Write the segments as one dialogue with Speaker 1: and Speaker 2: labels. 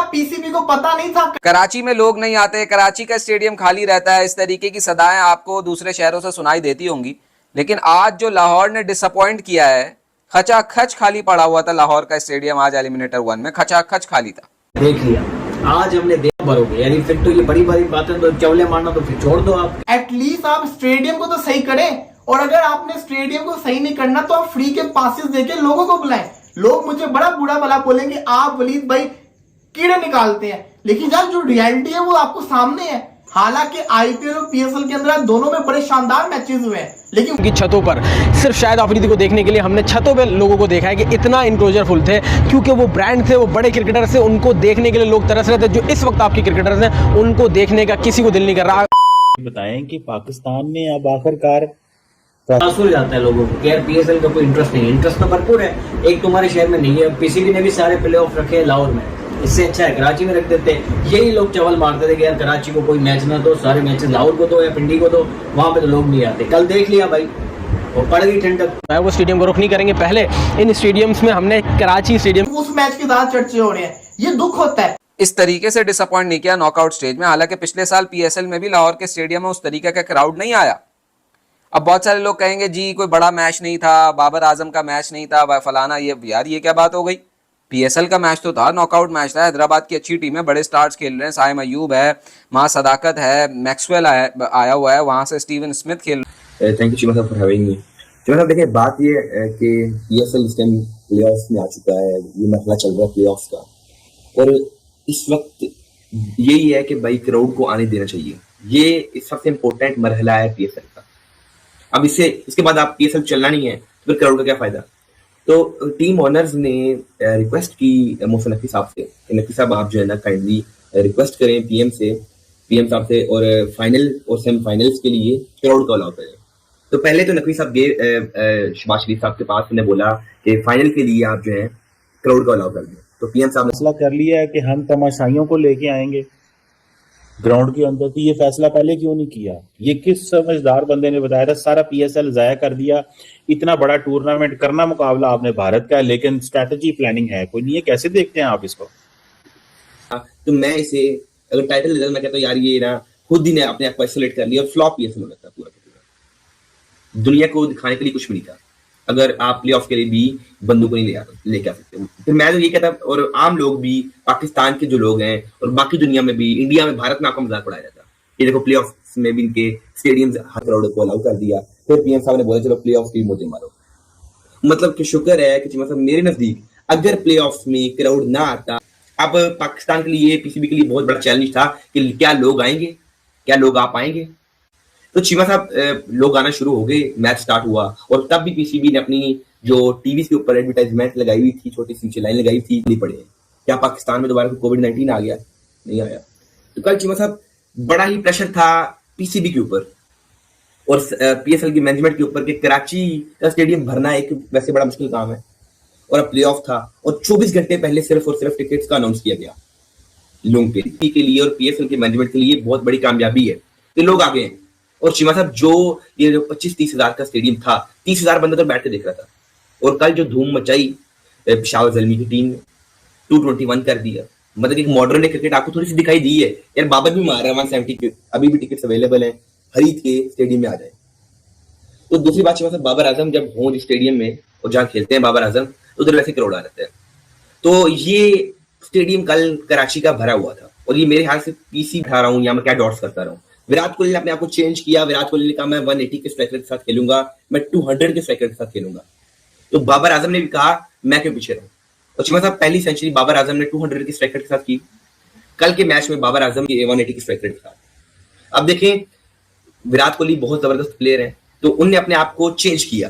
Speaker 1: PCB को पता नहीं था?
Speaker 2: कराची में लोग नहीं आते, कराची का स्टेडियम खाली रहता है, इस तरीके की सदाएं आपको दूसरे शहरों से सुनाई देती होंगी। लेकिन आज जो लाहौर ने डिसअपॉइंट किया है, खचाखच खाली पड़ा हुआ था लाहौर का स्टेडियम, आज एलिमिनेटर 1 में खचाखच खाली था।
Speaker 3: देख लिया, आज हमने देखा भरोगे, यानी फिर तो ये बड़ी बड़ी बातें तो चवले मारना तो फिर छोड़ दो आप।
Speaker 1: एटलीस्ट आप स्टेडियम को तो सही करें, और अगर आपने स्टेडियम को सही नहीं करना तो आप फ्री के पासेस देके लोगों को बुलाएं। लोग मुझे बड़ा बुरा भला बोलेंगे, आप वलीद भाई कीड़े निकालते हैं, लेकिन यार जो रियलिटी है वो आपको सामने है। हालांकि आईपीएल और पीएसएल के अंदर दोनों में बड़े शानदार मैचेस हुए हैं, लेकिन
Speaker 4: की छतों पर सिर्फ शायद अफरीदी को देखने के लिए हमने छतों पे लोगों को देखा है कि इतना इनक्लोजर फुल थे, क्योंकि वो ब्रांड थे, वो बड़े क्रिकेटर्स थे, उनको देखने के लिए लोग तरस रहे थे। जो इस वक्त आपके क्रिकेटर्स हैं उनको देखने का किसी को दिल नहीं कर रहा।
Speaker 5: बताएं कि पाकिस्तान में अब आखिरकार
Speaker 3: हो जाता है लोगों को, यार पीएसएल का कोई इंटरेस्ट नहीं है। इंटरेस्ट तो भरपूर है, एक तुम्हारे शहर में नहीं है। पीसीबी ने भी सारे प्ले ऑफ रखे हैं लाहौर में, इससे अच्छा है कराची में रख देते। यही लोग चवल मारते थे कि यार कराची को कोई मैच ना दो, सारे मैचेस लाहौर को दो या पिंडी को दो, वहां पे तो लोग नहीं आते। कल देख लिया भाई, वो पड़ गई ठंडक।
Speaker 4: वो स्टेडियम को रुख नहीं करेंगे। पहले इन स्टेडियम्स में हमने कराची स्टेडियम
Speaker 1: उस मैच के साथ चर्चे हो रहे हैं, ये दुख होता है।
Speaker 2: इस तरीके से डिसअपॉइंट नहीं किया नॉकआउट स्टेज में। हालांकि पिछले साल पीएसएल में भी लाहौर के स्टेडियम में उस तरीके का क्राउड नहीं आया। अब बहुत सारे लोग कहेंगे जी कोई बड़ा मैच नहीं था, बाबर आजम का मैच नहीं था, फलाना, ये यार ये क्या बात हो गई। पीएसएल का मैच तो था, नॉकआउट मैच था। हैदराबाद की अच्छी टीम है, बड़े स्टार्स खेल रहे हैं, साइम अयूब है, मां सदाकत है, मैक्सवेल आया हुआ है, वहां से स्टीवन स्मिथ खेल रहे
Speaker 6: हैं। थैंक यू चीमा साहब फॉर हैविंग मी। चीमा साहब देखिए, बात ये है कि पीएसएल इस टाइम प्लेऑफ्स में आ चुका है, ये मसला चल रहा है प्लेऑफ्स का, और इस वक्त यही है कि भाई क्राउड को आने देना चाहिए। ये सबसे इम्पोर्टेंट मरहला है पीएसएल का। अब इसके बाद आप पीएसएल चलना नहीं है तो फिर क्राउड का क्या फायदा। तो टीम ओनर्स ने रिक्वेस्ट की मोहसिन नकवी साहब से, नकवी साहब आप जो है ना काइंडली रिक्वेस्ट करें पीएम साहब से, और फाइनल और सेमीफाइनल्स के लिए क्राउड को अलाउ करें। तो पहले तो नकवी साहब गए शहबाज शरीफ साहब के पास, उन्हें बोला कि फाइनल के लिए आप जो है क्राउड को अलाउ कर दें। तो पीएम साहब ने
Speaker 5: फैसला कर लिया है कि हम तमाशाइयों को लेके आएंगे ग्राउंड के अंदर। तो ये फैसला पहले क्यों नहीं किया? ये किस समझदार बंदे ने बताया था? सारा पीएसएल जाया कर दिया, इतना बड़ा टूर्नामेंट करना, मुकाबला आपने भारत का है, लेकिन स्ट्रैटेजी प्लानिंग है कोई नहीं है। कैसे देखते हैं आप इसको?
Speaker 6: तो मैं इसे अगर टाइटल ले, मैं कहता हूँ यार ये ना खुद ही ने अपने आप को आइसोलेट कर लिया और फ्लॉप पीएसएल हो जाता पूरा का पूरा। दुनिया को दिखाने के लिए कुछ भी नहीं था, अगर आप प्ले ऑफ के लिए भी बंदूक नहीं लेके आ सकते। फिर मैं तो ये कहता, और आम लोग भी, पाकिस्तान के जो लोग हैं और बाकी दुनिया में भी, इंडिया में, भारत में आपका मजाक उड़ाया जाता। ये देखो प्ले ऑफ में भी इनके स्टेडियम हर क्राउड को अलाउ कर दिया। फिर पीएम साहब ने बोला चलो प्ले ऑफ की मोदी मारो। मतलब कि शुक्र है कि मतलब मेरे नजदीक अगर प्ले ऑफ में क्राउड ना आता, अब पाकिस्तान के लिए, पीसीबी के लिए बहुत बड़ा चैलेंज था कि क्या लोग आएंगे, क्या लोग आ पाएंगे। तो चीमा साहब लोग आना शुरू हो गए, मैच स्टार्ट हुआ, और तब भी पीसीबी ने अपनी जो टीवी के ऊपर एडवर्टाइजमेंट लगाई हुई थी, छोटी सी लाइन लगाई थी, नहीं पड़े। क्या पाकिस्तान में दोबारा कोविड-19 आ गया? नहीं आया। तो कल चीमा साहब बड़ा ही प्रेशर था पीसीबी के ऊपर और पीएसएल की मैनेजमेंट के ऊपर कि कराची का स्टेडियम भरना एक वैसे बड़ा मुश्किल काम है, और अब प्ले ऑफ था, और 24 घंटे पहले सिर्फ और सिर्फ टिकट्स का अनाउंस किया गया लोगों के लिए, और पीएसएल के मैनेजमेंट के लिए बहुत बड़ी कामयाबी है कि लोग आ गए हैं। और चीमा साहब जो 25-30 हजार का स्टेडियम था, 30 हजार बंदा तो बैठ के देख रहा था। और कल जो धूम मचाई पेशावर ज़ल्मी की टीम ने, 221 कर दिया। मतलब एक मॉडर्न क्रिकेट आपको थोड़ी सी दिखाई दी है। यार बाबर भी मार रहा है 170 के, अभी भी टिकट्स अवेलेबल हैं, खरीद के स्टेडियम में आ जाए। तो दूसरी बात चीमा साहब, बाबर आजम जब हो स्टेडियम में और जहाँ खेलते हैं बाबर आजम, उधर वैसे क्राउड आ जाता है। तो ये स्टेडियम कल कराची का भरा हुआ था, और ये मेरे हाथ से पीसी उठा रहा हूँ या मैं क्या डॉट्स करता रहा हूँ। विराट कोहली ने अपने आप को चेंज किया। विराट कोहली ने कहा मैं 180 के स्ट्राइकर के साथ खेलूंगा, मैं 200 के स्ट्राइकर के साथ खेलूंगा। तो बाबर आजम ने भी कहा मैं क्यों पीछे रहूं। और चीमा साहब पहली सेंचुरी बाबर आजम ने 200 के स्ट्राइकर के साथ की कल के मैच में, बाबर आजम की 180 के स्ट्राइकर के साथ। अब देखें, विराट कोहली बहुत जबरदस्त प्लेयर है, तो उनने अपने आप को चेंज किया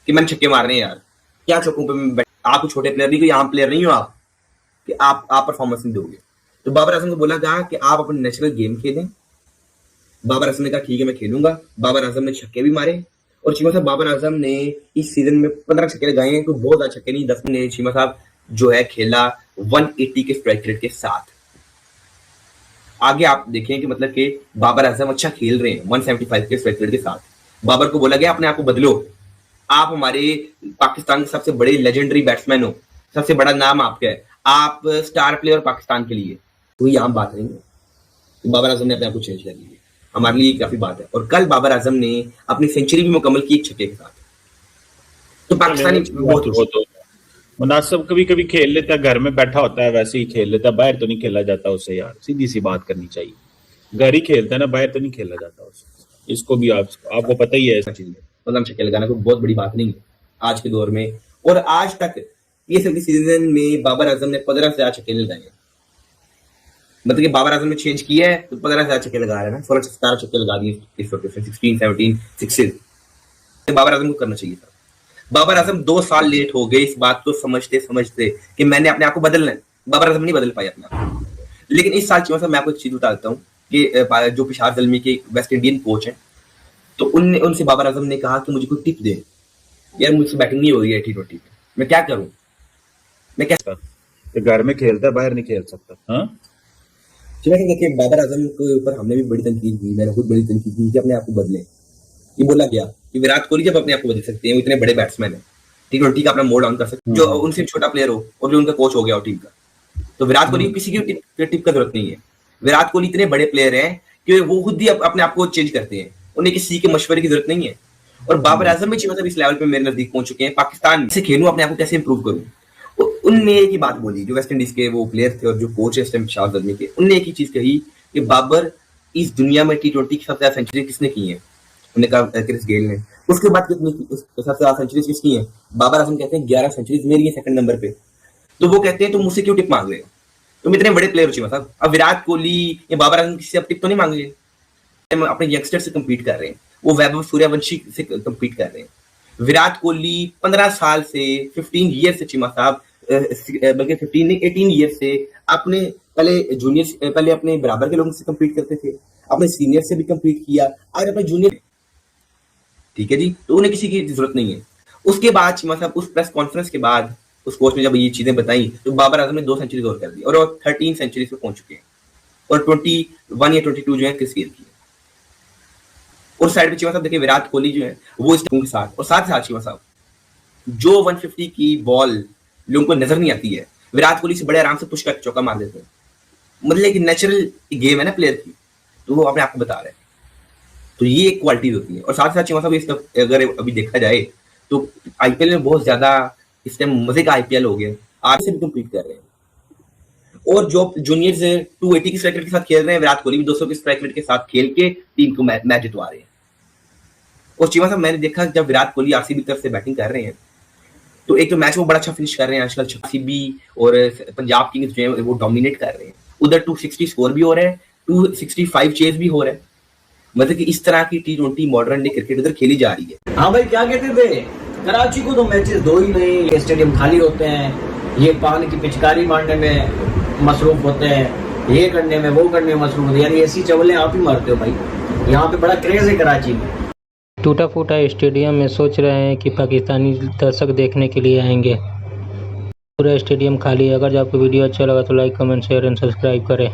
Speaker 6: कि मैंने छक्के मारने हैं यार, क्या छक्कों पे आप छोटे प्लेयर नहीं, कोई आम प्लेयर नहीं हो आप कि आप परफॉर्मेंस नहीं दोगे। तो बाबर आजम को बोला गया कि आप अपने नेचुरल गेम खेलें। बाबर आजम ने कहा ठीक है मैं खेलूंगा। बाबर आजम ने छक्के भी मारे, और चीमा साहब बाबर आजम ने इस सीजन में 15 छक्के लगाए हैं, तो बहुत ज्यादा छक्के नहीं, 10 ने चीमा साहब जो है खेला 180 के स्ट्राइक रेट के साथ। आगे आप देखें कि मतलब कि बाबर आजम अच्छा खेल रहे हैं 175 के स्ट्राइक रेट के साथ। बाबर को बोला गया अपने आप को बदलो, आप हमारे पाकिस्तान के सबसे बड़े लेजेंडरी बैट्समैन हो, सबसे बड़ा नाम आपका है, आप स्टार प्लेयर पाकिस्तान के लिए, कोई आम बात नहीं है। तो बाबर आजम ने अपने आप को चेंज कर लिया, हमारे लिए काफी बात है। और कल बाबर आजम ने अपनी सेंचुरी भी मुकम्मल की एक छक्के के साथ, तो पाकिस्तानी बहुत
Speaker 5: मुनासिब कभी कभी खेल लेता है, घर में बैठा होता है वैसे ही खेल लेता है, बाहर तो नहीं खेला जाता उससे यार, सीधी सी बात करनी चाहिए। घर ही खेलता है ना, बाहर तो नहीं खेला जाता उससे, इसको भी आपको पता ही है।
Speaker 6: मतलब छक्के लगाना कोई बहुत बड़ी बात नहीं है आज के दौर में। और आज तक पीएसएल के सीजन में बाबर आजम ने 15 से ज्यादा छक्के लगाए हैं। मतलब कि बाबर आजम ने चेंज किया है तो 15 से ज्यादा छक्के लगा रहे हैं ना, 17 छक्के लगा दिए इस वक्त, 16 17 6 बाबर आजम को करना चाहिए था। बाबर आजम 2 साल लेट हो गए इस बात को समझते समझते कि मैंने अपने आप को बदलना है। बाबर आजम नहीं बदल पाए अपने आप। लेकिन इस साल चीमा साहब मैं आपको एक चीज बता देता हूँ कि जो पिशार ज़ल्मी के वेस्ट इंडियन कोच हैं, तो उनसे बाबर आजम ने कहा कि मुझे कोई टिप दे यार, मुझसे बैटिंग नहीं हो रही है T20 पे, मैं क्या करूं, मैं क्या
Speaker 5: तो घर में खेलता है, बाहर नहीं खेल सकता। हाँ
Speaker 6: देखिए बाबर आजम के ऊपर हमने भी बड़ी तनकीद की, मैंने खुद बड़ी तनकीद की कि अपने आप को बदले। ये बोला गया कि विराट कोहली जब अपने आप को बदल सकते हैं, वो इतने बड़े बैट्समैन है, T20 का अपना मोड ऑन कर सकते हैं, जो उनसे छोटा प्लेयर हो और जो उनका कोच हो गया हो टीम का, तो विराट कोहली किसी की टिप का जरूरत नहीं है। विराट कोहली इतने बड़े प्लेयर हैं कि वो खुद ही अपने आप को चेंज करते हैं, उन्हें किसी के मशवरे की जरूरत नहीं है। और बाबर आजम भी मतलब इस लेवल पे मेरे नजदीक पहुंच चुके हैं। पाकिस्तान से खेलूं, अपने आप को कैसे इंप्रूव करूं, उनने एक ही बात बोली, जो वेस्ट इंडीज के वो प्लेयर थे और जो कोच है इस टाइम पिशार ज़ल्मी के, उनने एक ही चीज कही कि बाबर, इस दुनिया में T20 की सबसे ज्यादा सेंचुरी किसने की है? उन्होंने कहा क्रिस गेल ने। उसके बाद कितनी सबसे ज्यादा सेंचुरीज किसकी है? बाबर आजम कहते हैं 11 सेंचुरीज मेरी है सेकंड नंबर पे। तो वो कहते हैं तुम मुझसे क्यों टिप मांग रहे हो, तुम इतने बड़े प्लेयर हो चीमा साहब। अब विराट कोहली या बाबर आजम किसी से टिप तो नहीं मांग रहे, अपने यंगस्टर से कम्पीट कर रहे हैं, वो वैभव सूर्यवंशी से कम्पीट कर रहे हैं। विराट कोहली 15 साल से 15 ईयर से चीमा साहब, बल्कि 15 नहीं 18 ईयर से अपने पहले जूनियर, पहले अपने बराबर के लोगों से कम्पीट करते थे, अपने सीनियर से भी कम्पीट किया, आज अपने जूनियर, ठीक है जी। तो उन्हें किसी की जरूरत नहीं है। उसके बाद चीमा साहब उस प्रेस कॉन्फ्रेंस के बाद उस कोच ने जब ये चीजें बताई, तो बाबर आजम ने 2 सेंचुरीज और कर दी और 13 सेंचुरीज पे पहुंच चुके हैं, और 21 या 22 जो है क्रिस गेल की। और साइड पे चीमा साहब देखिए विराट कोहली जो है वो इस टीम के साथ, और साथ साथ चीमा साहब जो 150 की बॉल लोगों को नजर नहीं आती है, विराट कोहली से बड़े आराम से पुश करके चौका मार देते हैं। मतलब कि नेचुरल गेम है ना प्लेयर की, तो वो अपने आप को बता रहे हैं। तो ये एक क्वालिटी होती है। और साथ साथ चीमा साहब इसका अगर अभी देखा जाए तो आईपीएल में बहुत ज्यादा इस टाइम मजे का आईपीएल हो गया, आर से भी कम्पीट कर रहे हैं। और जो जूनियर्स 280 की स्ट्राइक रेट के साथ खेल रहे हैं, विराट कोहली भी 200 की स्ट्राइक रेट के साथ खेल के टीम को मैच जितवा रहे हैं। और चीमा साहब मैंने देखा जब विराट कोहली आरसीबी तरफ से बैटिंग कर रहे हैं, तो एक तो मैच वो बड़ा अच्छा फिनिश कर रहे हैं आजकल, आरसीबी और पंजाब किंग्स जो है वो डोमिनेट कर रहे हैं। उधर 260 स्कोर भी हो रहा है, 265 चेज भी हो रहा है। मतलब कि इस तरह की T20 मॉडर्न डे क्रिकेट उधर खेली जा रही है।
Speaker 3: हाँ भाई क्या कहते थे, कराची को तो मैचेस 2 ही नहीं, ये स्टेडियम खाली होते हैं, ये पानी की पिचकारी मारने में मसरूफ होते हैं, ये करने में वो करने में मसरूफ होते हैं। यार ऐसी चवलें आप ही मारते हो भाई, यहाँ पे बड़ा क्रेज है कराची में।
Speaker 7: टूटा फूटा स्टेडियम में सोच रहे हैं कि पाकिस्तानी दर्शक देखने के लिए आएंगे, पूरा स्टेडियम खाली है। अगर आपको वीडियो अच्छा लगा तो like comment share and subscribe करें।